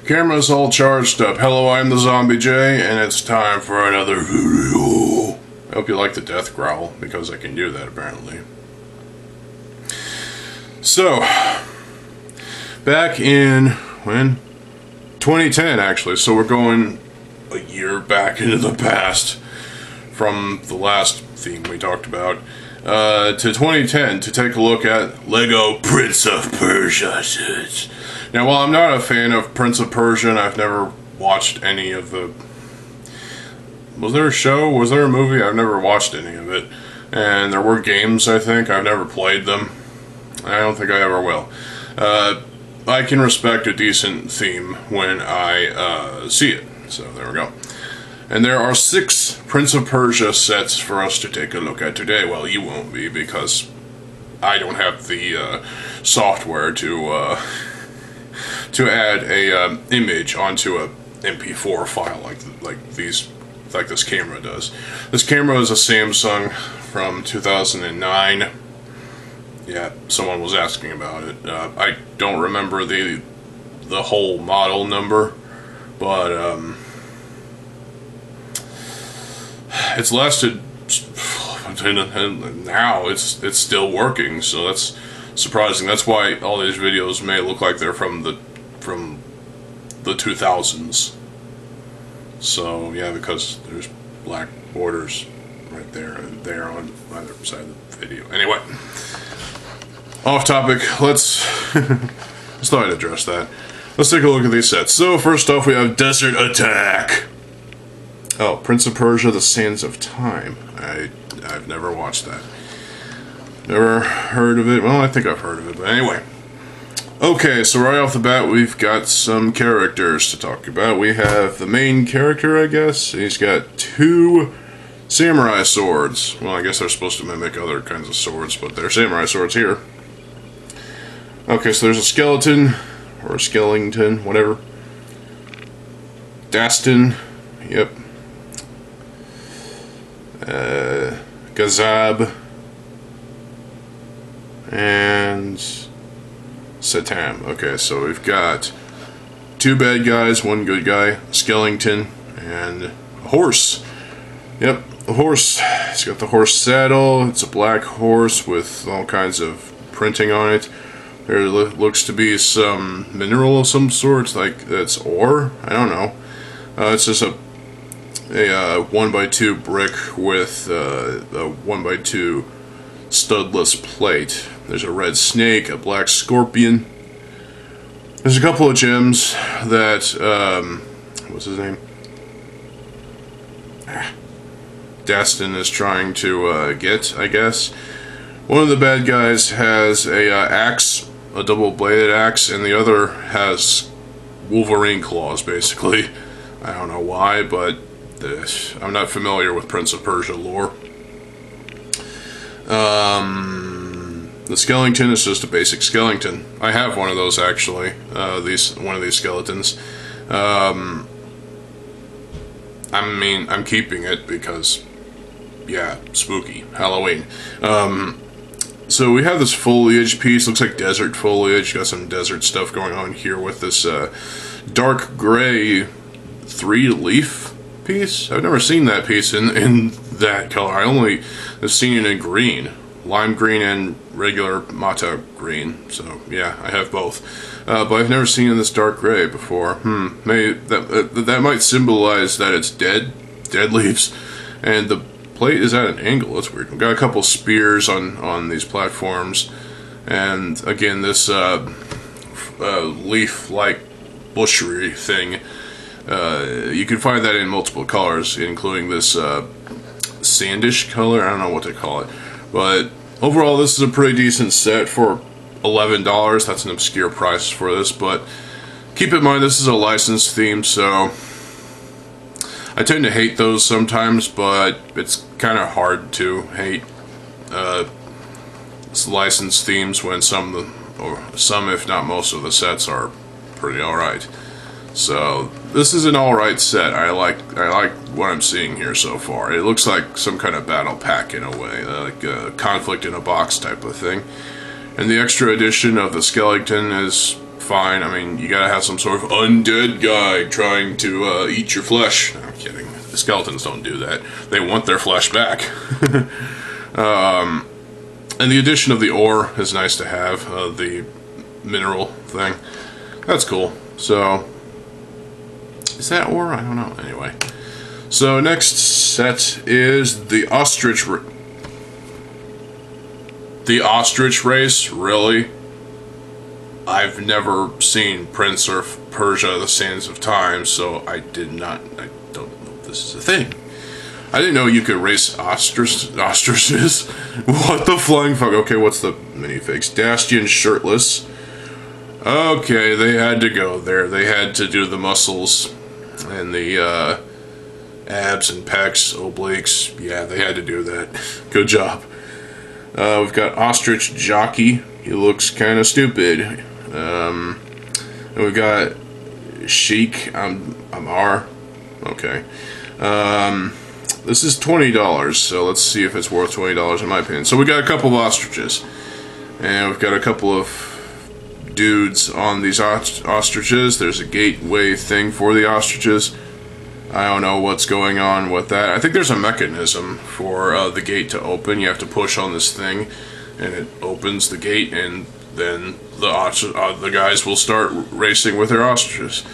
Camera's all charged up. Hello, I'm TheZOMBIEJ, and it's time for another video. I hope you like the death growl, because I can do that, apparently. So, back in, when? 2010, actually, so we're going a year back into the past from the last theme we talked about, to 2010 to take a look at LEGO Prince of Persia. Now, while I'm not a fan of Prince of Persia, and I've never watched any of the... Was there a show? Was there a movie? I've never watched any of it. And there were games, I think. I've never played them. I don't think I ever will. I can respect a decent theme when I see it. So, there we go. And there are 6 Prince of Persia sets for us to take a look at today. Well, you won't be, because I don't have the software to add a image onto a MP4 file like this camera does. This camera is a Samsung from 2009. Yeah, someone was asking about it. I don't remember the whole model number, but it's lasted, and now it's still working, so that's surprising. That's why all these videos may look like they're from the 2000s. So yeah, because there's black borders right there and there on either side of the video. Anyway, off topic. Let's just thought I'd address that. Let's take a look at these sets. So first off, we have Desert Attack. Oh, Prince of Persia: The Sands of Time. I've never watched that. Never heard of it. Well, I think I've heard of it, but anyway. Okay, so right off the bat, we've got some characters to talk about. We have the main character, I guess. He's got 2 samurai swords. Well, I guess they're supposed to mimic other kinds of swords, but they're samurai swords here. Okay, so there's a skeleton, or a skellington, whatever. Dastan, yep. Gazab, and Satam. Okay, so we've got 2 bad guys, 1 good guy, a skellington, and a horse. Yep, a horse. It's got the horse saddle. It's a black horse with all kinds of printing on it. There looks to be some mineral of some sort, like that's ore. I don't know. It's just a 1x2 brick with a 1x2 studless plate. There's a red snake, a black scorpion. There's a couple of gems that, what's his name? Dastan is trying to get, I guess. One of the bad guys has a axe, a double-bladed axe, and the other has Wolverine claws, basically. I don't know why, but I'm not familiar with Prince of Persia lore. The skeleton is just a basic skeleton. I have one of those, actually. One of these skeletons. I mean, I'm keeping it because, yeah, spooky. Halloween. So we have this foliage piece. Looks like desert foliage. Got some desert stuff going on here with this dark gray 3-leaf piece. I've never seen that piece in that color. I only have seen it in green. Lime green and regular mata green. So yeah, I have both. But I've never seen in this dark gray before. Maybe that might symbolize that it's dead leaves. And the plate is at an angle. That's weird. We've got a couple spears on these platforms. And again, this leaf-like bushery thing. You can find that in multiple colors, including this sandish color. I don't know what to call it. But overall, this is a pretty decent set for $11. That's an obscure price for this, but keep in mind this is a licensed theme, so I tend to hate those sometimes, but it's kind of hard to hate licensed themes when some if not most of the sets are pretty alright. So this is an alright set. I like what I'm seeing here so far. It looks like some kind of battle pack in a way, like a conflict in a box type of thing. And the extra edition of the skeleton is fine. I mean, you gotta have some sort of undead guy trying to eat your flesh. No, I'm kidding. The skeletons don't do that. They want their flesh back. And the addition of the ore is nice to have. The mineral thing. That's cool. So, is that ore? I don't know. Anyway. So, next set is the ostrich. The ostrich race? Really? I've never seen Prince or Persia: The Sands of Time, so I don't know if this is a thing. I didn't know you could race ostriches. What the flying fuck? Okay, what's the minifigs? Dastian shirtless. Okay, they had to go there. They had to do the muscles and the abs and pecs, obliques. Yeah, they had to do that. Good job. We've got ostrich jockey. He looks kind of stupid. And we've got Sheik Amar. Okay. This is $20, so let's see if it's worth $20 in my opinion. So we got a couple of ostriches, and we've got a couple of dudes on these ostriches. There's a gateway thing for the ostriches. I don't know what's going on with that. I think there's a mechanism for the gate to open. You have to push on this thing, and it opens the gate, and then the guys will start racing with their ostriches.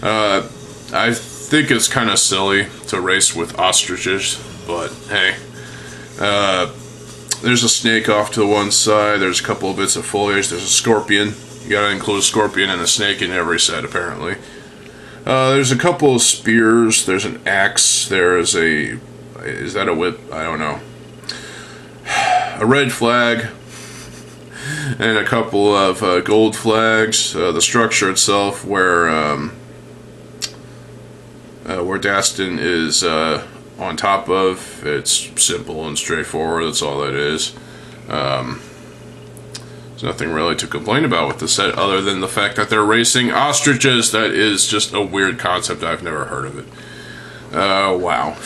I think it's kind of silly to race with ostriches, but hey. There's a snake off to the one side. There's a couple of bits of foliage. There's a scorpion. You gotta include a scorpion and a snake in every set, apparently. There's a couple of spears. There's an axe. There is a... Is that a whip? I don't know. A red flag. And a couple of gold flags. The structure itself, where Dastin is on top of, it's simple and straightforward. That's all that is. There's nothing really to complain about with the set other than the fact that they're racing ostriches. That is just a weird concept. I've never heard of it. Wow.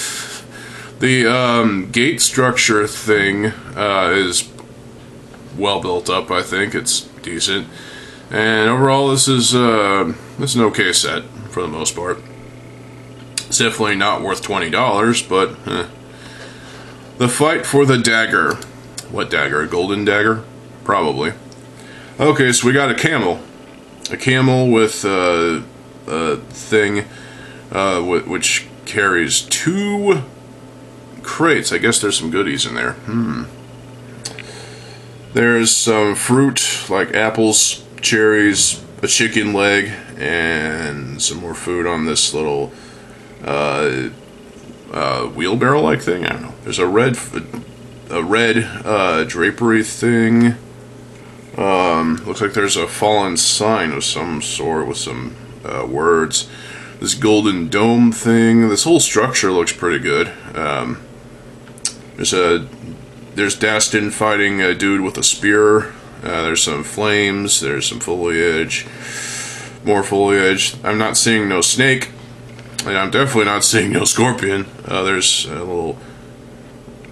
The gate structure thing is well built up. I think it's decent, and overall this is an okay set for the most part. It's definitely not worth $20, but the fight for the dagger. What dagger? A golden dagger? Probably. Okay, so we got a camel. A camel with a thing which carries 2 crates. I guess there's some goodies in there. There's some fruit, like apples, cherries, a chicken leg, and some more food on this little wheelbarrow-like thing. I don't know. There's a red drapery thing. Looks like there's a fallen sign of some sort with some words. This golden dome thing. This whole structure looks pretty good. There's Dastin fighting a dude with a spear. There's some flames. There's some foliage. More foliage. I'm not seeing no snake. And I'm definitely not seeing no scorpion. There's a little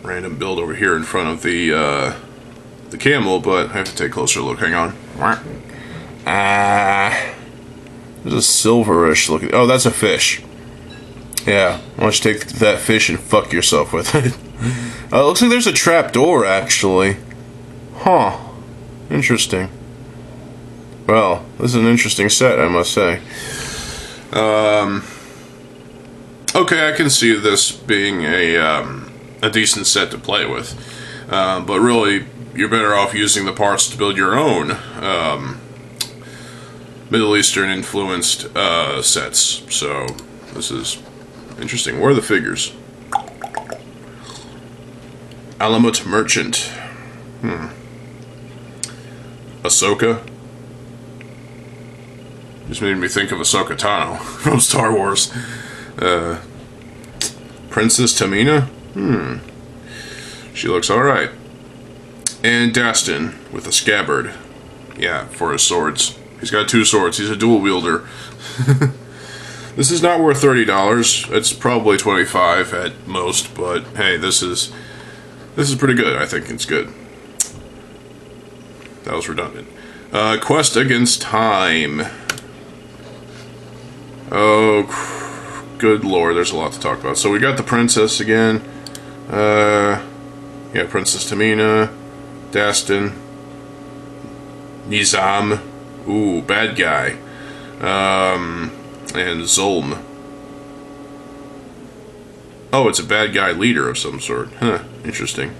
random build over here in front of the camel, but I have to take a closer look. Hang on. There's a silverish looking... Oh, that's a fish. Yeah, why don't you take that fish and fuck yourself with it? It looks like there's a trap door, actually. Huh. Interesting. Well, this is an interesting set, I must say. Okay, I can see this being a decent set to play with. But really, you're better off using the parts to build your own Middle Eastern influenced sets. So, this is interesting. Where are the figures? Alamut Merchant. Ahsoka. Just made me think of Ahsoka Tano from Star Wars. Princess Tamina? She looks alright. And Dastin with a scabbard. Yeah, for his swords. He's got 2 swords. He's a dual wielder. This is not worth $30. It's probably $25 at most, but hey, this is pretty good. I think it's good. That was redundant. Quest Against Time. Oh, good lord, there's a lot to talk about. So we got the princess again. Yeah, Princess Tamina, Dastan, Nizam, ooh, bad guy, and Zolm. Oh, it's a bad guy leader of some sort. Huh, interesting.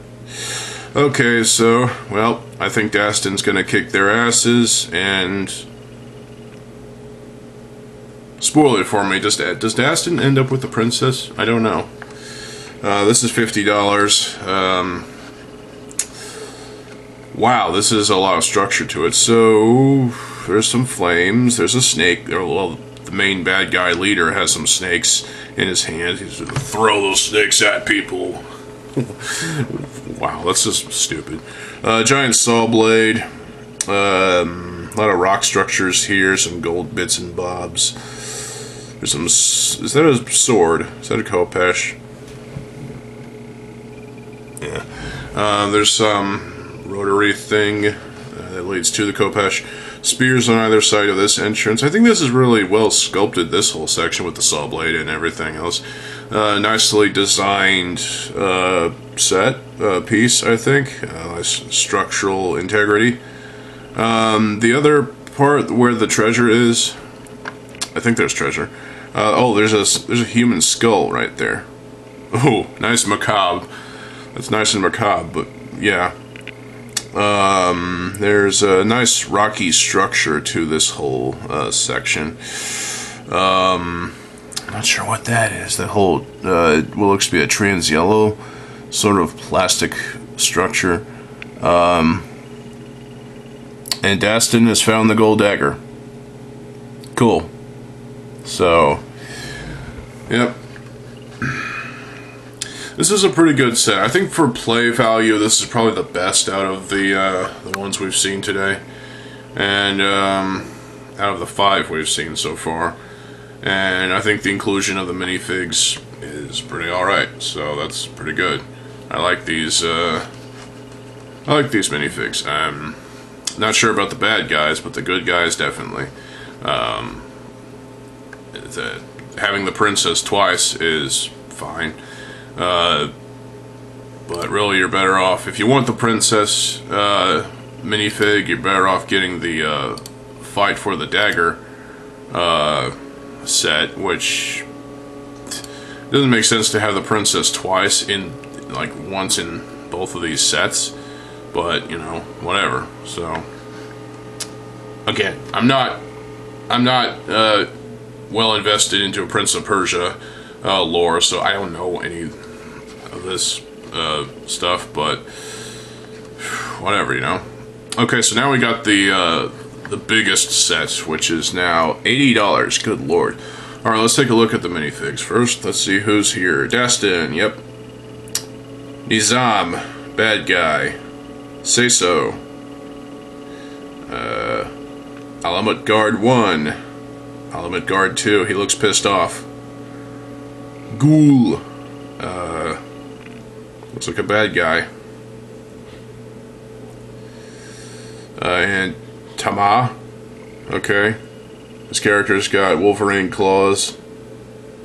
Okay, so, well, I think Dastan's gonna kick their asses, and... Spoil it for me, does Dastan end up with the princess? I don't know. This is $50. Wow, this is a lot of structure to it. So, there's some flames, there's a snake, well, the main bad guy leader has some snakes in his hand. He's gonna throw those snakes at people. Wow, that's just stupid. Giant saw blade. A lot of rock structures here, some gold bits and bobs. There's some... Is that a sword? Is that a Khopesh? Yeah. There's some rotary thing that leads to the Khopesh. Spears on either side of this entrance. I think this is really well sculpted, this whole section with the saw blade and everything else. Nicely designed piece, I think. Nice structural integrity. The other part where the treasure is, I think there's treasure. Oh, there's a human skull right there. Oh, nice macabre. That's nice and macabre, but yeah. There's a nice rocky structure to this whole section. I'm not sure what that is. That whole what looks to be a trans yellow sort of plastic structure. And Dastan has found the gold dagger. Cool. So, yep. This is a pretty good set. I think for play value, this is probably the best out of the ones we've seen today. And out of the 5 we've seen so far. And I think the inclusion of the minifigs is pretty alright. So that's pretty good. I like these minifigs. I'm not sure about the bad guys, but the good guys definitely. Having the princess twice is fine. But really you're better off, if you want the princess minifig, you're better off getting the Fight for the Dagger set, which doesn't make sense to have the princess twice in, like, once in both of these sets, but, you know, whatever. So, again, I'm not well invested into a Prince of Persia lore, so I don't know any of this stuff, but whatever, you know. Okay, so now we got the biggest set, which is now $80. Good lord. Alright, let's take a look at the minifigs. First, let's see who's here. Dastan, yep. Nizam, bad guy. Say so. Alamut Guard 1. Alamut Guard 2, he looks pissed off. Ghoul. Looks like a bad guy. And Tama. Okay. This character's got Wolverine claws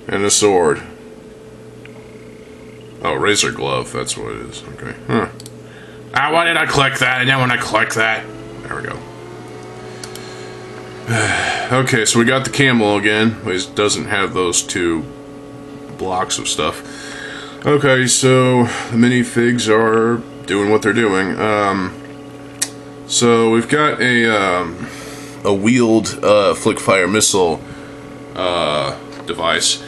and a sword. Oh, razor glove, that's what it is. Okay. Huh. Ah, why did I click that? I didn't want to click that. There we go. Okay, so we got the camel again. He doesn't have those 2 blocks of stuff. Okay, so the minifigs are doing what they're doing. So we've got a wheeled flick fire missile device.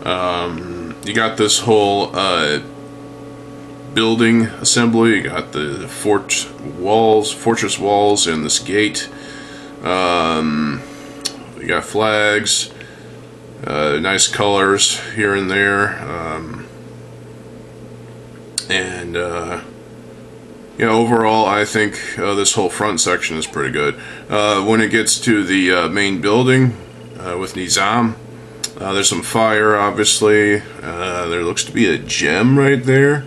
You got this whole building assembly. You got the fortress walls, and this gate. You got flags, nice colors here and there, and yeah, overall I think this whole front section is pretty good. When it gets to the main building with Nizam, there's some fire, obviously. There looks to be a gem right there.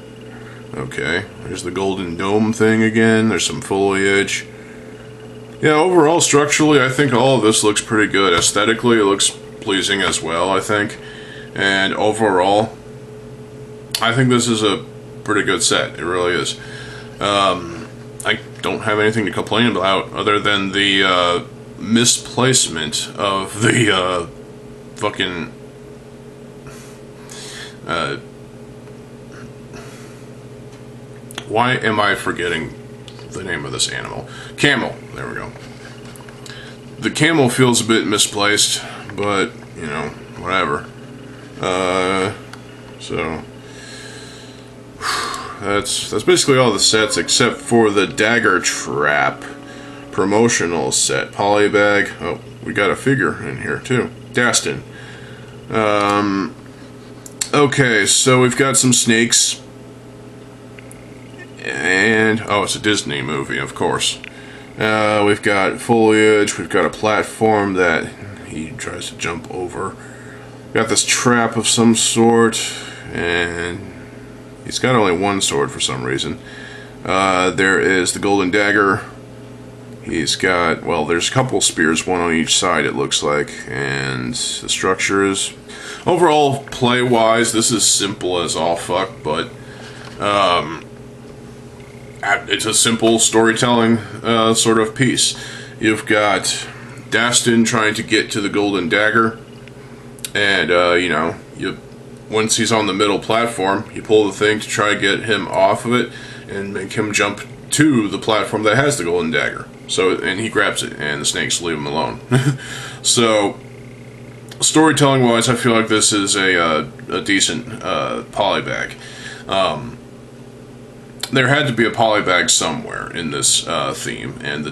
Okay, there's the golden dome thing again. There's some foliage. Yeah, overall, structurally, I think all of this looks pretty good. Aesthetically, it looks pleasing as well, I think. And overall, I think this is a pretty good set. It really is. I don't have anything to complain about other than the misplacement of the fucking why am I forgetting the name of this animal? Camel. There we go. The camel feels a bit misplaced, but you know, whatever. So that's basically all the sets except for the Dagger Trap promotional set. Polybag. Oh, we got a figure in here too. Dastin. Okay, so we've got some snakes. And, oh, it's a Disney movie, of course. We've got foliage, we've got a platform that he tries to jump over. Got this trap of some sort, and he's got only one sword for some reason. There is the golden dagger. He's got, well, there's a couple spears, one on each side it looks like, and the structures. Overall, play-wise, this is simple as all fuck, but it's a simple storytelling sort of piece. You've got Dastin trying to get to the golden dagger, and you know, once he's on the middle platform, you pull the thing to try to get him off of it and make him jump to the platform that has the golden dagger. So, and he grabs it, and the snakes leave him alone. So, storytelling wise, I feel like this is a decent polybag. There had to be a polybag somewhere in this theme, and the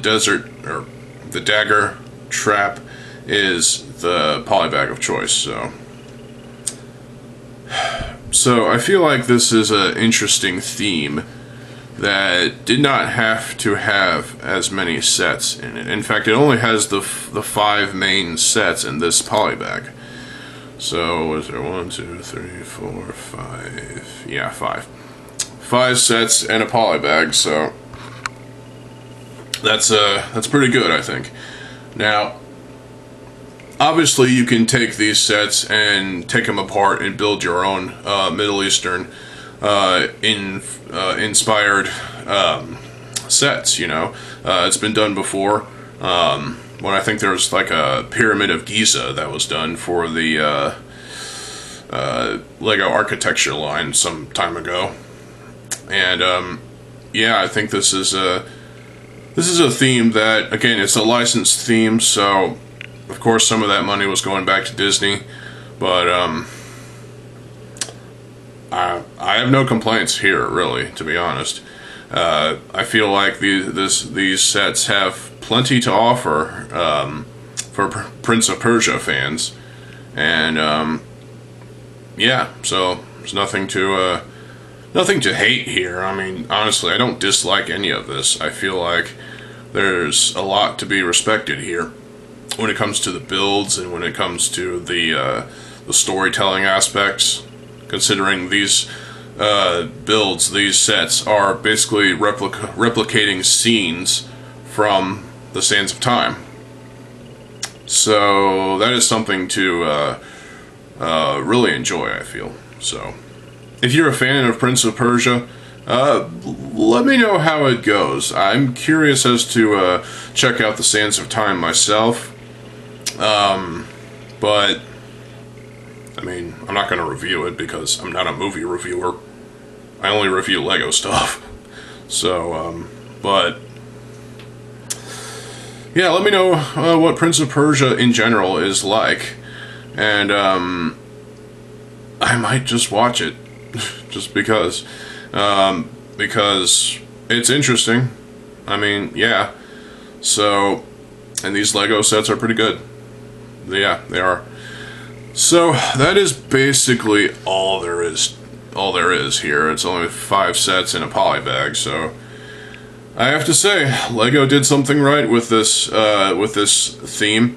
Dagger Trap is the polybag of choice. So I feel like this is an interesting theme that did not have to have as many sets in it. In fact, it only has the 5 main sets in this polybag. So is there 1, 2, 3, 4, 5? Yeah, 5. 5 sets and a polybag, so that's pretty good, I think. Now, obviously, you can take these sets and take them apart and build your own Middle Eastern inspired sets. You know, it's been done before. When I think there was like a Pyramid of Giza that was done for the Lego architecture line some time ago. And yeah, I think this is a theme that, again, it's a licensed theme, so of course some of that money was going back to Disney, but I have no complaints here, really, to be honest. I feel like these sets have plenty to offer for Prince of Persia fans, and yeah, so there's nothing to hate here. I mean, honestly, I don't dislike any of this. I feel like there's a lot to be respected here when it comes to the builds and when it comes to the storytelling aspects. Considering these builds, these sets are basically replicating scenes from the Sands of Time. So that is something to really enjoy, I feel. So, if you're a fan of Prince of Persia, let me know how it goes. I'm curious as to check out the Sands of Time myself. But, I mean, I'm not going to review it because I'm not a movie reviewer. I only review Lego stuff. So, but yeah, let me know what Prince of Persia in general is like. And I might just watch it. Just because it's interesting. I mean, yeah. So, and these Lego sets are pretty good. Yeah, they are. So that is basically all there is. All there is here. It's only 5 sets in a polybag. So I have to say, Lego did something right with this theme.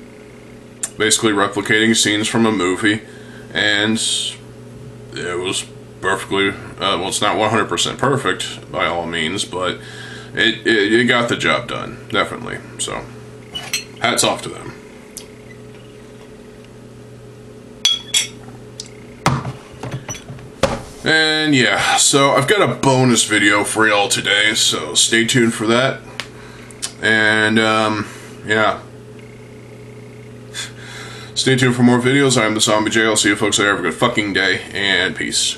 Basically replicating scenes from a movie, and it was perfectly, well, it's not 100% perfect by all means, but it got the job done, definitely. So hats off to them. And yeah, so I've got a bonus video for y'all today, so stay tuned for that. And yeah, stay tuned for more videos. I'm TheZOMBIEJ. I'll see you folks later. Have a good fucking day, and peace.